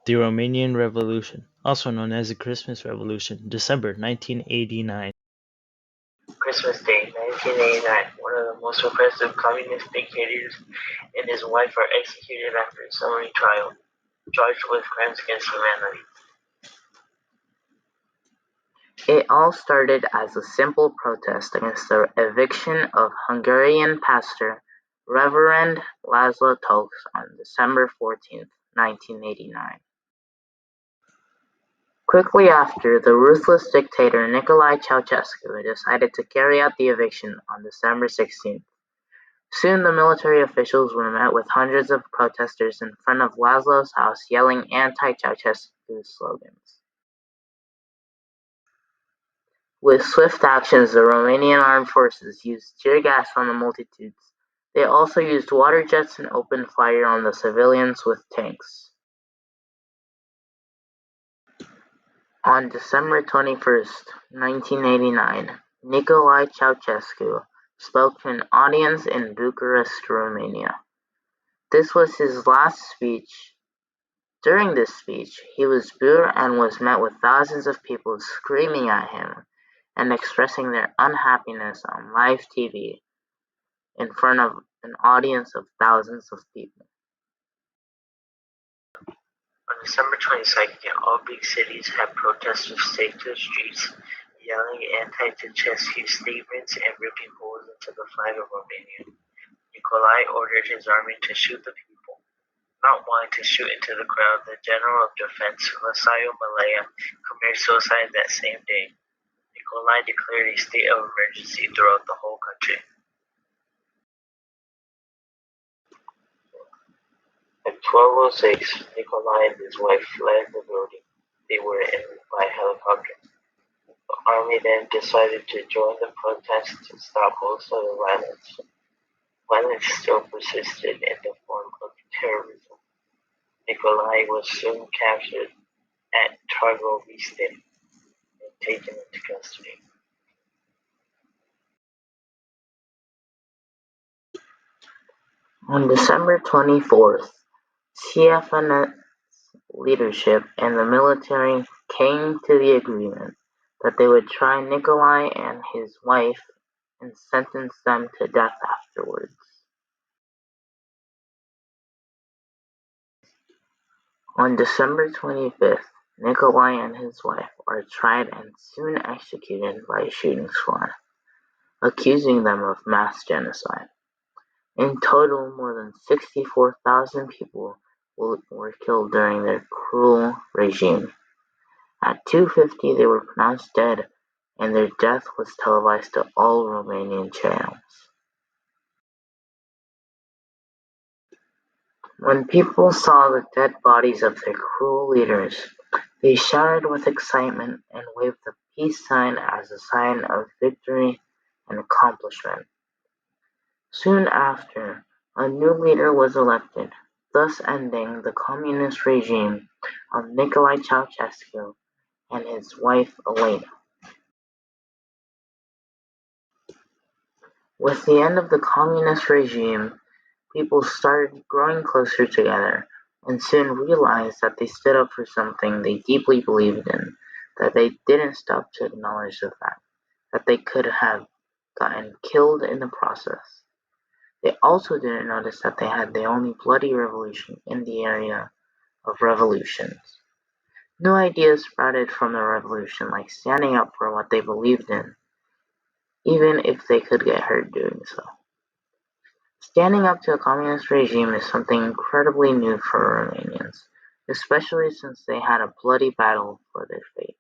The Romanian Revolution, also known as the Christmas Revolution, December 1989. Christmas Day, 1989, one of the most repressive communist dictators and his wife are executed after a summary trial, charged with crimes against humanity. It all started as a simple protest against the eviction of Hungarian pastor Reverend Laszlo Tokes on December 14, 1989. Quickly after, the ruthless dictator Nicolae Ceausescu decided to carry out the eviction on December 16th. Soon the military officials were met with hundreds of protesters in front of Laszlo's house yelling anti-Ceausescu slogans. With swift actions, the Romanian armed forces used tear gas on the multitudes. They also used water jets and opened fire on the civilians with tanks. On December 21st, 1989, Nicolae Ceausescu spoke to an audience in Bucharest, Romania. This was his last speech. During this speech, he was booed and was met with thousands of people screaming at him and expressing their unhappiness on live TV in front of an audience of thousands of people. On December 22nd, all big cities had protesters take to the streets, yelling anti-Ceausescu statements and ripping holes into the flag of Romania. Nicolae ordered his army to shoot the people. Not wanting to shoot into the crowd, the General of Defense, Lasaio Malaya, committed suicide that same day. Nicolae declared a state of emergency throughout the whole country. At 12:06, Nicolae and his wife fled the building they were in by helicopter. The army then decided to join the protest to stop most of the violence. Violence still persisted in the form of terrorism. Nicolae was soon captured at Targoviste and taken into custody. On December 24th, CFN's leadership and the military came to the agreement that they would try Nicolae and his wife and sentence them to death afterwards. On December 25th, Nicolae and his wife are tried and soon executed by a shooting squad, accusing them of mass genocide. In total, more than 64,000 people were killed during their cruel regime. At 2:50 they were pronounced dead, and their death was televised to all Romanian channels. When people saw the dead bodies of their cruel leaders, they shouted with excitement and waved the peace sign as a sign of victory and accomplishment. Soon after, a new leader was elected, thus ending the communist regime of Nicolae Ceausescu and his wife Elena. With the end of the communist regime, people started growing closer together and soon realized that they stood up for something they deeply believed in, that they didn't stop to acknowledge the fact that they could have gotten killed in the process. They also didn't notice that they had the only bloody revolution in the area of revolutions. New ideas sprouted from the revolution, like standing up for what they believed in, even if they could get hurt doing so. Standing up to a communist regime is something incredibly new for Romanians, especially since they had a bloody battle for their fate.